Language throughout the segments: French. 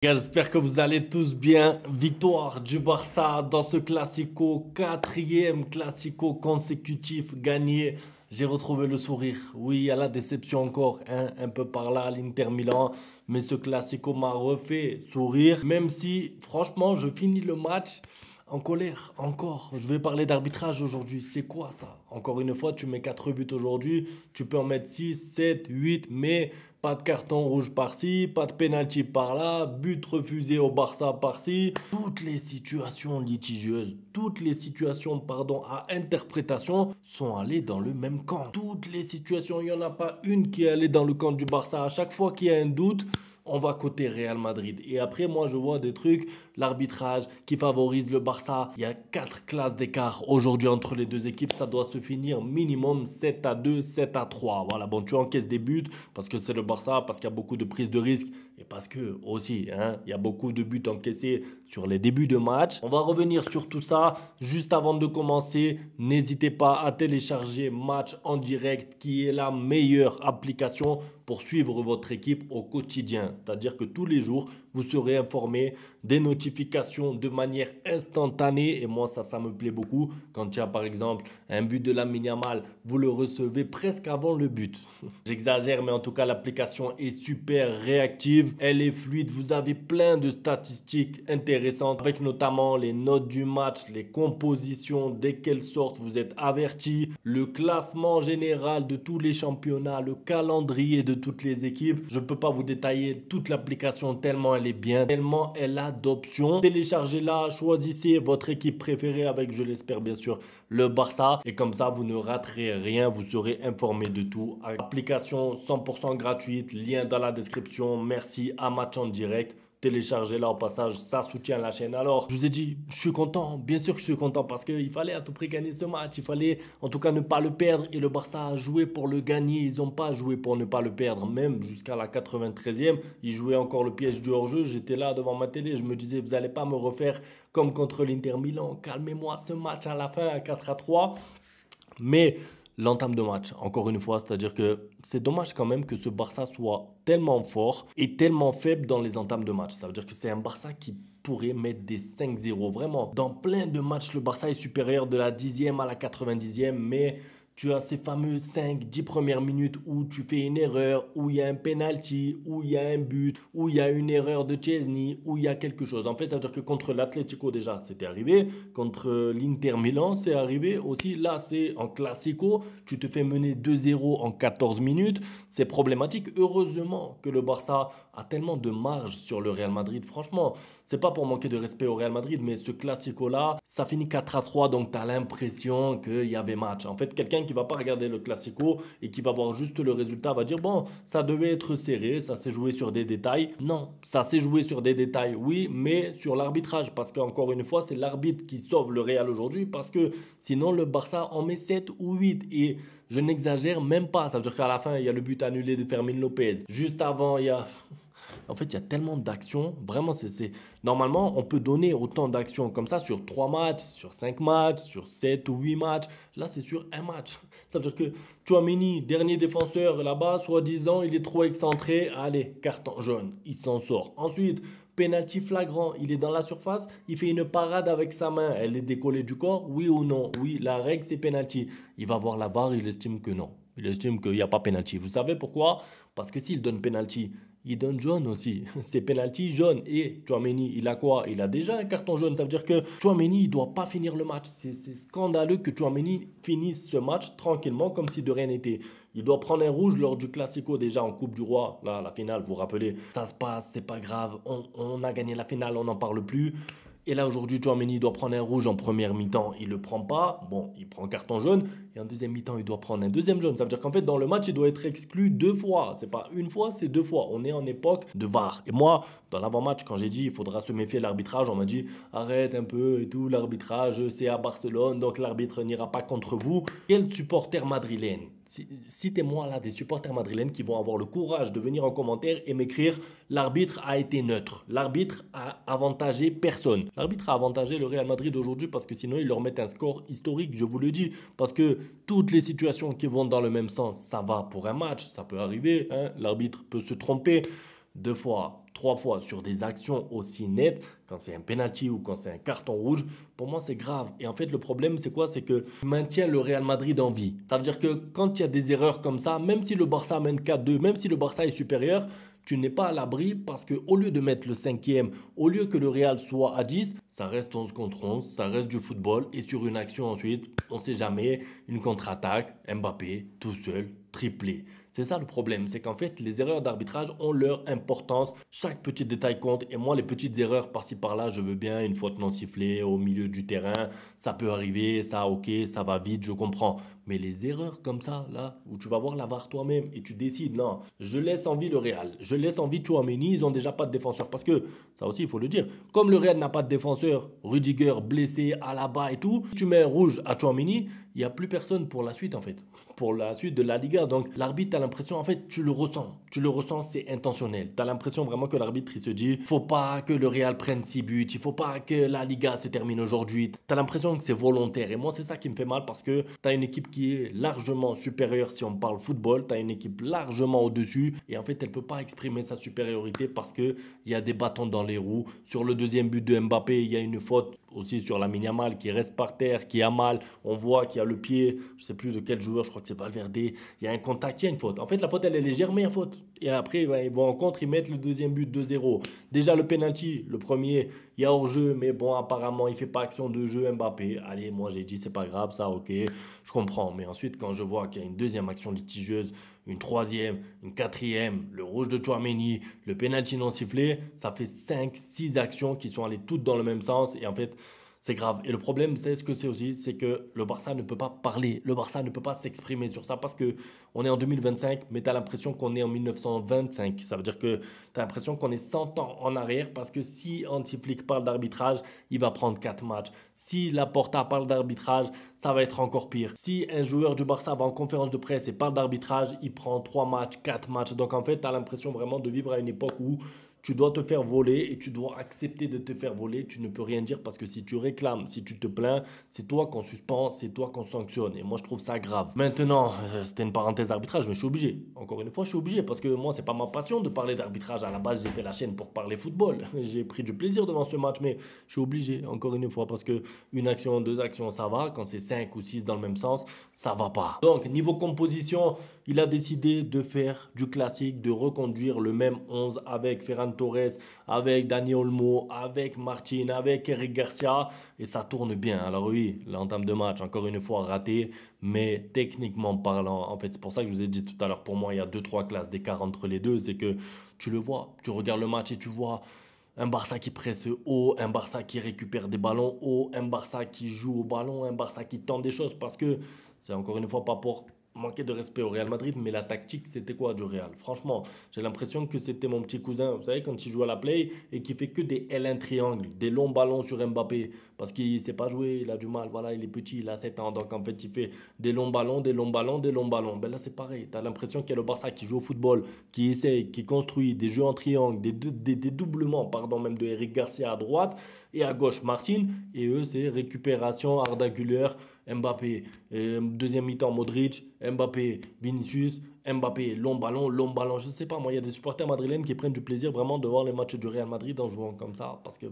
Gars, j'espère que vous allez tous bien. Victoire du Barça dans ce classico, quatrième classico consécutif gagné. J'ai retrouvé le sourire. Oui, il y a la déception encore, hein, un peu par là, l'Inter Milan. Mais ce classico m'a refait sourire. Même si, franchement, je finis le match en colère, encore. Je vais parler d'arbitrage aujourd'hui. C'est quoi ça? Encore une fois, tu mets 4 buts aujourd'hui. Tu peux en mettre 6, 7, 8, mais pas de carton rouge par-ci, pas de pénalty par-là, but refusé au Barça par-ci. Toutes les situations litigieuses, toutes les situations, pardon, à interprétation sont allées dans le même camp. Toutes les situations, il n'y en a pas une qui est allée dans le camp du Barça. À chaque fois qu'il y a un doute, on va côté Real Madrid. Et après, moi, je vois des trucs, l'arbitrage qui favorise le Barça. Il y a 4 classes d'écart aujourd'hui entre les deux équipes. Ça doit se finir minimum 7-2, 7-3. Voilà, bon, tu encaisses des buts parce que c'est le Barça, parce qu'il y a beaucoup de prises de risques et parce que aussi, hein, il y a beaucoup de buts encaissés sur les débuts de match. On va revenir sur tout ça. Juste avant de commencer, n'hésitez pas à télécharger Match en direct qui est la meilleure application pour suivre votre équipe au quotidien. C'est-à-dire que tous les jours, vous serez informé des notifications de manière instantanée. Et moi, ça me plaît beaucoup. Quand il y a par exemple un but de Lamine Yamal, vous le recevez presque avant le but. J'exagère, mais en tout cas, l'application est super réactive. Elle est fluide. Vous avez plein de statistiques intéressantes avec notamment les notes du match, les compositions, dès qu'elles sortent, vous êtes averti, le classement général de tous les championnats, le calendrier de toutes les équipes. Je ne peux pas vous détailler toute l'application tellement elle est bien, tellement elle a d'options. Téléchargez-la, choisissez votre équipe préférée avec, je l'espère bien sûr, le Barça. Et comme ça, vous ne raterez rien, vous serez informé de tout. Application 100% gratuite, lien dans la description. Merci à Match en direct. Téléchargez-la au passage, ça soutient la chaîne. Alors, je vous ai dit, je suis content, bien sûr que je suis content parce qu'il fallait à tout prix gagner ce match. Il fallait en tout cas ne pas le perdre et le Barça a joué pour le gagner. Ils n'ont pas joué pour ne pas le perdre, même jusqu'à la 93e. Ils jouaient encore le piège du hors-jeu. J'étais là devant ma télé, je me disais, vous n'allez pas me refaire comme contre l'Inter Milan. Calmez-moi ce match à la fin à 4-3. Mais l'entame de match, encore une fois, c'est-à-dire que c'est dommage quand même que ce Barça soit tellement fort et tellement faible dans les entames de match. Ça veut dire que c'est un Barça qui pourrait mettre des 5-0. Vraiment, dans plein de matchs, le Barça est supérieur de la 10e à la 90e, mais tu as ces fameux 5-10 premières minutes où tu fais une erreur, où il y a un penalty, où il y a un but, où il y a une erreur de Chesney, où il y a quelque chose. En fait, ça veut dire que contre l'Atlético déjà, c'était arrivé. Contre l'Inter Milan, c'est arrivé aussi. Là, c'est en Classico. Tu te fais mener 2-0 en 14 minutes. C'est problématique. Heureusement que le Barça a tellement de marge sur le Real Madrid. Franchement, c'est pas pour manquer de respect au Real Madrid, mais ce Classico-là, ça finit 4-3. Donc, tu as l'impression qu'il y avait match. En fait, quelqu'un qui va pas regarder le Classico et qui va voir juste le résultat va dire bon, ça devait être serré, ça s'est joué sur des détails. Non, ça s'est joué sur des détails, oui, mais sur l'arbitrage parce qu'encore une fois, c'est l'arbitre qui sauve le Real aujourd'hui parce que sinon le Barça en met 7 ou 8 et je n'exagère même pas. Ça veut dire qu'à la fin, il y a le but annulé de Fermin Lopez. Juste avant, il y a en fait, il y a tellement d'actions. Vraiment, normalement, on peut donner autant d'actions comme ça sur 3 matchs, sur 5 matchs, sur 7 ou 8 matchs. Là, c'est sur un match. Ça veut dire que Tchouaméni, dernier défenseur là-bas, soi-disant, il est trop excentré. Allez, carton jaune, il s'en sort. Ensuite, penalty flagrant, il est dans la surface, il fait une parade avec sa main. Elle est décollée du corps, oui ou non? Oui, la règle, c'est penalty. Il va voir la barre, il estime que non. Il estime qu'il n'y a pas penalty. Vous savez pourquoi? Parce que s'il donne penalty, il donne jaune aussi. C'est penalty jaune. Et Tchouaméni, il a quoi? Il a déjà un carton jaune. Ça veut dire que Tchouaméni, il ne doit pas finir le match. C'est scandaleux que Tchouaméni finisse ce match tranquillement comme si de rien n'était. Il doit prendre un rouge lors du Classico déjà en Coupe du Roi. Là, la finale, vous vous rappelez. Ça se passe, c'est pas grave. On a gagné la finale, on n'en parle plus. Et là, aujourd'hui, Tchouaméni doit prendre un rouge en première mi-temps. Il ne le prend pas. Bon, il prend carton jaune. Et en deuxième mi-temps, il doit prendre un deuxième jaune. Ça veut dire qu'en fait, dans le match, il doit être exclu 2 fois. C'est pas une fois, c'est 2 fois. On est en époque de VAR. Et moi, dans l'avant-match, quand j'ai dit il faudra se méfier de l'arbitrage, on m'a dit arrête un peu et tout. L'arbitrage, c'est à Barcelone. Donc l'arbitre n'ira pas contre vous. Quel supporter madrilène? Citez-moi là des supporters madrilènes qui vont avoir le courage de venir en commentaire et m'écrire l'arbitre a été neutre. L'arbitre a avantagé personne. L'arbitre a avantagé le Real Madrid aujourd'hui parce que sinon ils leur mettent un score historique, je vous le dis. Parce que toutes les situations qui vont dans le même sens, ça va pour un match, ça peut arriver. Hein, l'arbitre peut se tromper. 2 fois, 3 fois sur des actions aussi nettes, quand c'est un penalty ou quand c'est un carton rouge, pour moi c'est grave. Et en fait le problème c'est quoi? C'est que tu maintiens le Real Madrid en vie. Ça veut dire que quand il y a des erreurs comme ça, même si le Barça mène 4-2, même si le Barça est supérieur, tu n'es pas à l'abri parce que au lieu de mettre le cinquième, au lieu que le Real soit à 10, ça reste 11 contre 11, ça reste du football. Et sur une action ensuite, on ne sait jamais, une contre-attaque, Mbappé, tout seul, triplé. C'est ça le problème, c'est qu'en fait, les erreurs d'arbitrage ont leur importance. Chaque petit détail compte. Et moi, les petites erreurs par-ci par-là, je veux bien une faute non sifflée au milieu du terrain. Ça peut arriver, ça, ok, ça va vite, je comprends. Mais les erreurs comme ça, là, où tu vas voir la VAR toi-même et tu décides, non, je laisse en vie le Real, je laisse en vie Tchouaméni, ils ont déjà pas de défenseur. Parce que, ça aussi, il faut le dire, comme le Real n'a pas de défenseur, Rudiger blessé, Alaba et tout, tu mets rouge à Tchouaméni, il n'y a plus personne pour la suite en fait, pour la suite de la Liga. Donc l'arbitre, tu as l'impression, en fait, tu le ressens, c'est intentionnel. Tu as l'impression vraiment que l'arbitre, il se dit, faut pas que le Real prenne 6 buts, il faut pas que la Liga se termine aujourd'hui. Tu as l'impression que c'est volontaire. Et moi, c'est ça qui me fait mal parce que tu as une équipe qui est largement supérieure si on parle football, tu as une équipe largement au-dessus et en fait, elle peut pas exprimer sa supériorité parce que il y a des bâtons dans les roues. Sur le deuxième but de Mbappé, il y a une faute aussi sur Lamine Yamal qui reste par terre, qui a mal. On voit qu'il y a le pied, je sais plus de quel joueur, je crois que c'est Valverde. Il y a un contact, il y a une faute. En fait, la faute, elle est légère, mais il y a faute. Et après, ouais, ils vont en contre, ils mettent le deuxième but 2-0. Déjà, le penalty, le premier, il y a hors-jeu, mais bon, apparemment, il fait pas action de jeu Mbappé. Allez, moi, j'ai dit, c'est pas grave, ça, ok, je comprends. Mais ensuite, quand je vois qu'il y a une deuxième action litigieuse, une troisième, une quatrième, le rouge de Tchouaméni, le penalty non sifflé, ça fait 5, 6 actions qui sont allées toutes dans le même sens. Et en fait, c'est grave. Et le problème, c'est ce que c'est aussi, c'est que le Barça ne peut pas parler. Le Barça ne peut pas s'exprimer sur ça parce que on est en 2025, mais tu as l'impression qu'on est en 1925. Ça veut dire que tu as l'impression qu'on est 100 ans en arrière parce que si Hansi Flick parle d'arbitrage, il va prendre 4 matchs. Si Laporta parle d'arbitrage, ça va être encore pire. Si un joueur du Barça va en conférence de presse et parle d'arbitrage, il prend 3 matchs, 4 matchs. Donc en fait, tu as l'impression vraiment de vivre à une époque où tu dois te faire voler et tu dois accepter de te faire voler. Tu ne peux rien dire parce que si tu réclames, si tu te plains, c'est toi qu'on suspend, c'est toi qu'on sanctionne. Et moi, je trouve ça grave. Maintenant, c'était une parenthèse d'arbitrage, mais je suis obligé. Encore une fois, je suis obligé parce que moi, c'est pas ma passion de parler d'arbitrage. À la base, j'ai fait la chaîne pour parler football. J'ai pris du plaisir devant ce match, mais je suis obligé, encore une fois, parce que une action, 2 actions, ça va. Quand c'est 5 ou 6 dans le même sens, ça va pas. Donc, niveau composition, il a décidé de faire du classique, de reconduire le même 11 avec Ferran Torres, avec Dani Olmo, avec Martin, avec Eric Garcia. Et ça tourne bien. Alors oui, l'entame de match, encore une fois, raté. Mais techniquement parlant, en fait, c'est pour ça que je vous ai dit tout à l'heure, pour moi, il y a 2, 3 classes d'écart entre les deux. C'est que tu le vois, tu regardes le match et tu vois un Barça qui presse haut, un Barça qui récupère des ballons haut, un Barça qui joue au ballon, un Barça qui tente des choses. Parce que c'est encore une fois pas pour manquer de respect au Real Madrid, mais la tactique, c'était quoi du Real? Franchement, j'ai l'impression que c'était mon petit cousin, vous savez, quand il joue à la play et qui fait que des L1 triangles, des longs ballons sur Mbappé, parce qu'il ne sait pas jouer, il a du mal, voilà, il est petit, il a 7 ans, donc en fait, il fait des longs ballons, des longs ballons, des longs ballons. Ben là, c'est pareil, tu as l'impression qu'il y a le Barça qui joue au football, qui essaye, qui construit des jeux en triangle, des doublements, pardon, même de Eric Garcia à droite et à gauche Martin, et eux, c'est récupération, Arda Güler, Mbappé, deuxième mi-temps Modric, Mbappé, Vinicius, Mbappé, long ballon, je ne sais pas, moi il y a des supporters madrilènes qui prennent du plaisir vraiment de voir les matchs du Real Madrid en jouant comme ça, parce que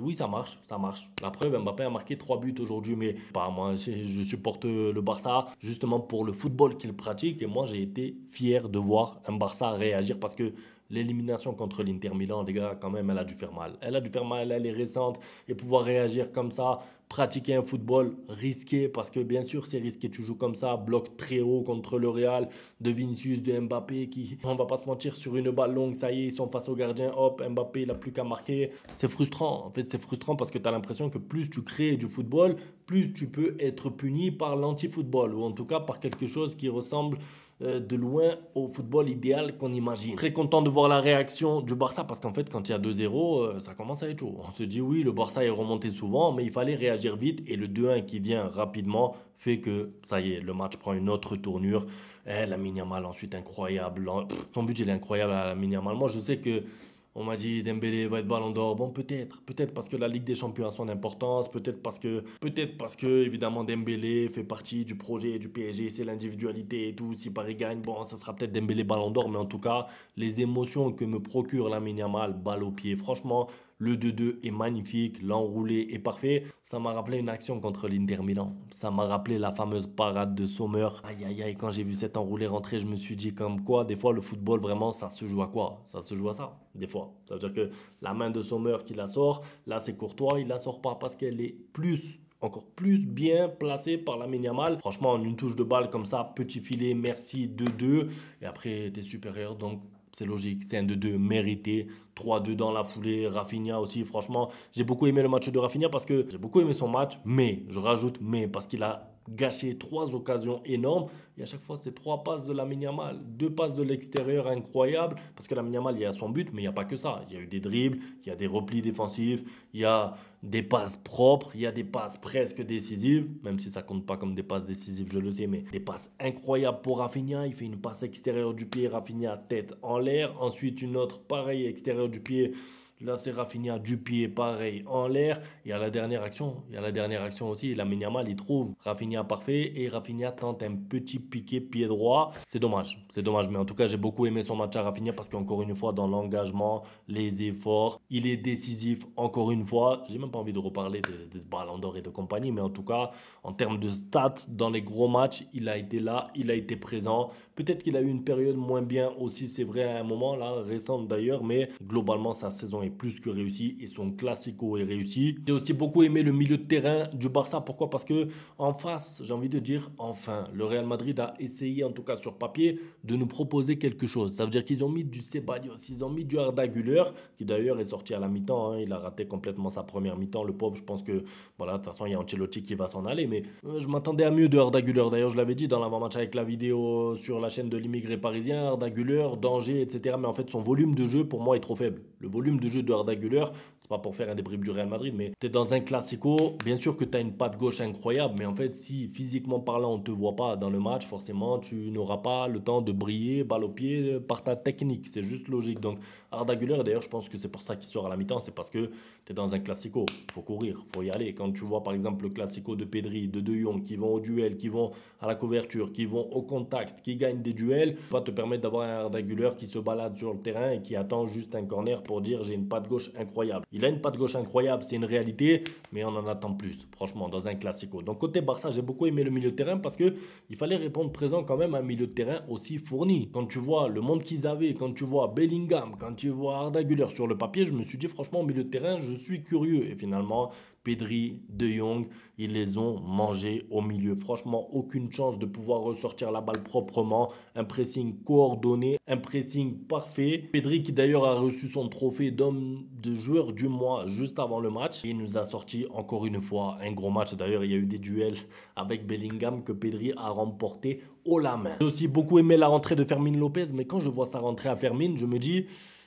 oui ça marche, ça marche. La preuve, Mbappé a marqué 3 buts aujourd'hui, mais pas moi, je supporte le Barça justement pour le football qu'il pratique, et moi j'ai été fier de voir un Barça réagir parce que l'élimination contre l'Inter Milan, les gars, quand même, elle a dû faire mal. Elle a dû faire mal, elle est récente. Et pouvoir réagir comme ça, pratiquer un football risqué, parce que bien sûr, c'est risqué. Tu joues comme ça, bloc très haut contre le Real, de Vinicius, de Mbappé, qui, on va pas se mentir, sur une balle longue, ça y est, ils sont face au gardien. Hop, Mbappé, il n'a plus qu'à marquer. C'est frustrant. En fait, c'est frustrant parce que tu as l'impression que plus tu crées du football, plus tu peux être puni par l'anti-football, ou en tout cas par quelque chose qui ressemble de loin au football idéal qu'on imagine. Très content de voir la réaction du Barça parce qu'en fait quand il y a 2-0 ça commence à être chaud. On se dit oui, le Barça est remonté souvent, mais il fallait réagir vite et le 2-1 qui vient rapidement fait que ça y est, le match prend une autre tournure. Lamine Yamal ensuite incroyable. Son but il est incroyable à Lamine Yamal. Moi je sais que On m'a dit Dembélé va être Ballon d'Or. Bon, peut-être parce que la Ligue des Champions a son importance, peut-être parce que évidemment Dembélé fait partie du projet du PSG, c'est l'individualité et tout. Si Paris gagne, bon, ça sera peut-être Dembélé Ballon d'Or, mais en tout cas, les émotions que me procure Lamine Yamal, balle au pied, franchement, le 2-2 est magnifique, l'enroulé est parfait. Ça m'a rappelé une action contre l'Inter Milan. Ça m'a rappelé la fameuse parade de Sommer. Aïe aïe aïe, quand j'ai vu cet enroulé rentrer, je me suis dit comme quoi, des fois le football vraiment ça se joue à quoi? Ça se joue à ça, des fois. Ça veut dire que la main de Sommer qui la sort, là c'est Courtois, il la sort pas parce qu'elle est encore plus bien placée par la Yamal. Franchement, en une touche de balle comme ça, petit filet, merci 2-2. Et après, t'es supérieur, donc c'est logique, c'est un 2-2 mérité. 3-2 dans la foulée, Rafinha aussi. Franchement, j'ai beaucoup aimé le match de Rafinha parce que j'ai beaucoup aimé son match, mais, je rajoute mais, parce qu'il a gâché 3 occasions énormes. Et à chaque fois, c'est 3 passes de Lamine Yamal. 2 passes de l'extérieur incroyables. Parce que Lamine Yamal, il y a son but, mais il n'y a pas que ça. Il y a eu des dribbles, il y a des replis défensifs, il y a des passes propres, il y a des passes presque décisives, même si ça compte pas comme des passes décisives, je le sais, mais des passes incroyables pour Rafinha. Il fait une passe extérieure du pied, Rafinha tête en l'air. Ensuite, une autre pareille extérieure du pied. Là, c'est Rafinha du pied, pareil, en l'air. Il y a la dernière action aussi. Lamine Yamal, il trouve Rafinha parfait et Rafinha tente un petit piqué pied droit. C'est dommage, c'est dommage. Mais en tout cas, j'ai beaucoup aimé son match à Rafinha parce qu'encore une fois, dans l'engagement, les efforts, il est décisif encore une fois. J'ai même pas envie de reparler de Ballon d'Or et de compagnie, mais en tout cas, en termes de stats, dans les gros matchs, il a été là, il a été présent. Peut-être qu'il a eu une période moins bien aussi, c'est vrai, à un moment, là, récente d'ailleurs, mais globalement, sa saison est plus que réussie et son classico est réussi. J'ai aussi beaucoup aimé le milieu de terrain du Barça. Pourquoi? Parce que en face, j'ai envie de dire, enfin, le Real Madrid a essayé, en tout cas sur papier, de nous proposer quelque chose. Ça veut dire qu'ils ont mis du Ceballos, ils ont mis du Arda Güler, qui d'ailleurs est sorti à la mi-temps, hein. Il a raté complètement sa première mi-temps, le pauvre. Je pense que, voilà, de toute façon, il y a Ancelotti qui va s'en aller, mais je m'attendais à mieux de Arda Güler. D'ailleurs, je l'avais dit dans l'avant-match avec la vidéo sur la chaîne de l'immigré parisien, Arda Güler, danger, etc. Mais en fait, son volume de jeu, pour moi, est trop faible. Le volume de jeu de Arda Güler, c'est pas pour faire un débrief du Real Madrid, mais tu es dans un classico, bien sûr que tu as une patte gauche incroyable, mais en fait, si physiquement parlant, on te voit pas dans le match, forcément, tu n'auras pas le temps de briller, balle au pied, par ta technique. C'est juste logique. Donc, Arda Güler, d'ailleurs, je pense que c'est pour ça qu'il sort à la mi-temps, c'est parce que tu es dans un classico. Il faut courir, il faut y aller. Quand tu vois, par exemple, le classico de Pedri, de Jong, qui vont au duel, qui vont à la couverture, qui vont au contact, qui gagnent des duels, va te permettre d'avoir un Arda Güler qui se balade sur le terrain et qui attend juste un corner pour dire j'ai une patte gauche incroyable. Il a une patte gauche incroyable, c'est une réalité, mais on en attend plus, franchement, dans un classico. Donc côté Barça, j'ai beaucoup aimé le milieu de terrain parce que il fallait répondre présent quand même à un milieu de terrain aussi fourni. Quand tu vois le monde qu'ils avaient, quand tu vois Bellingham, quand tu vois Arda Güler sur le papier, je me suis dit franchement au milieu de terrain, je suis curieux. Et finalement, Pedri, De Jong, ils les ont mangés au milieu. Franchement, aucune chance de pouvoir ressortir la balle proprement. Un pressing coordonné, un pressing parfait. Pedri qui d'ailleurs a reçu son trophée d'homme de joueur du mois juste avant le match. Il nous a sorti encore une fois un gros match. D'ailleurs, il y a eu des duels avec Bellingham que Pedri a remporté haut la main. J'ai aussi beaucoup aimé la rentrée de Fermin Lopez, mais quand je vois sa rentrée à Fermin, je me dis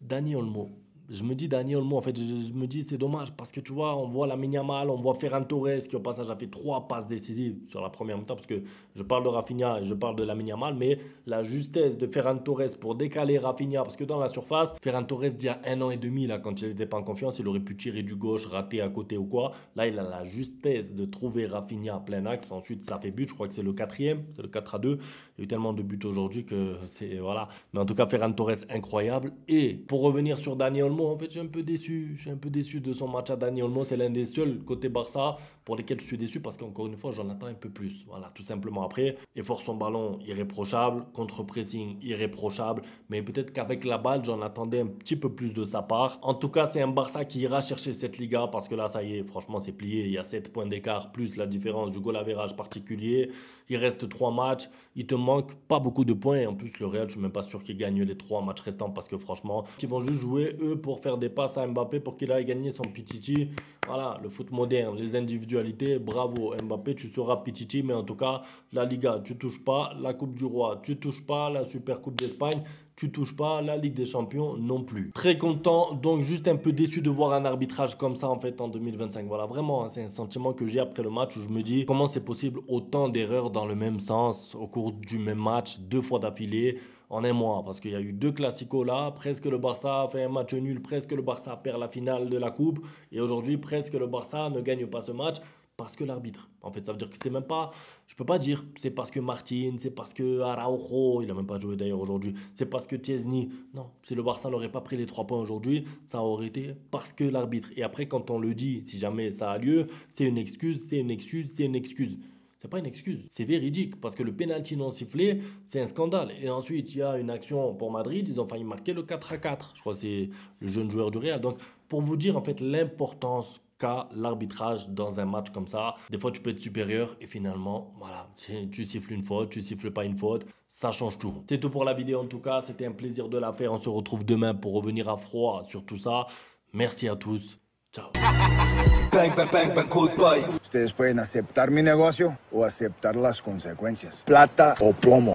Dani Olmo. Je me dis Dani Olmo, en fait, je me dis c'est dommage parce que tu vois, on voit Lamine Yamal, on voit Ferran Torres qui au passage a fait 3 passes décisives sur la première mi-temps parce que je parle de Rafinha et je parle de Lamine Yamal, mais la justesse de Ferran Torres pour décaler Rafinha parce que dans la surface, Ferran Torres d'il y a 1 an et demi, là, quand il n'était pas en confiance, il aurait pu tirer du gauche, rater à côté ou quoi. Là, il a la justesse de trouver Rafinha à plein axe. Ensuite, ça fait but, je crois que c'est le quatrième, c'est le 4-2. Il y a eu tellement de buts aujourd'hui que c'est voilà. Mais en tout cas, Ferran Torres incroyable. Et pour revenir sur Dani Olmo, en fait, je suis un peu déçu. Je suis un peu déçu de son match à Dani Olmo. C'est l'un des seuls côté Barça pour lesquels je suis déçu parce qu'encore une fois, j'en attends un peu plus. Voilà, tout simplement. Après, effort son ballon, irréprochable. Contre-pressing, irréprochable. Mais peut-être qu'avec la balle, j'en attendais un petit peu plus de sa part. En tout cas, c'est un Barça qui ira chercher cette Liga parce que là, ça y est, franchement, c'est plié. Il y a 7 points d'écart plus la différence du goal average particulier. Il reste 3 matchs. Il te manque pas beaucoup de points. Et en plus, le Real, je suis même pas sûr qu'il gagne les 3 matchs restants parce que franchement, ils vont juste jouer, eux, pour faire des passes à Mbappé pour qu'il aille gagner son Pichichi. Voilà, le foot moderne, les individualités, bravo Mbappé, tu seras Pichichi, mais en tout cas, la Liga, tu touches pas, la Coupe du Roi, tu touches pas, la Super Coupe d'Espagne, tu touches pas, la Ligue des Champions non plus. Très content, donc juste un peu déçu de voir un arbitrage comme ça en fait en 2025. Voilà, vraiment, hein, c'est un sentiment que j'ai après le match où je me dis comment c'est possible autant d'erreurs dans le même sens au cours du même match, 2 fois d'affilée. en un mois. Parce qu'il y a eu 2 classicos là. Presque le Barça fait un match nul. Presque le Barça perd la finale de la Coupe. Et aujourd'hui, presque le Barça ne gagne pas ce match. Parce que l'arbitre. En fait, ça veut dire que c'est même pas. Je peux pas dire c'est parce que Martin, c'est parce que Araujo, il a même pas joué d'ailleurs aujourd'hui. C'est parce que Tiesny. Non, si le Barça n'aurait pas pris les 3 points aujourd'hui, ça aurait été parce que l'arbitre. Et après, quand on le dit, si jamais ça a lieu, c'est une excuse, c'est une excuse, c'est une excuse. C'est pas une excuse, c'est véridique parce que le penalty non sifflé, c'est un scandale. Et ensuite, il y a une action pour Madrid, ils ont failli marquer le 4-4. Je crois que c'est le jeune joueur du Real. Donc, pour vous dire en fait l'importance qu'a l'arbitrage dans un match comme ça, des fois tu peux être supérieur et finalement, voilà, tu siffles une faute, tu siffles pas une faute, ça change tout. C'est tout pour la vidéo en tout cas, c'était un plaisir de la faire. On se retrouve demain pour revenir à froid sur tout ça. Merci à tous. Ciao. Bang, bang, bang, bang, goodbye. Ustedes pueden aceptar mi negocio o aceptar las consecuencias. Plata o plomo.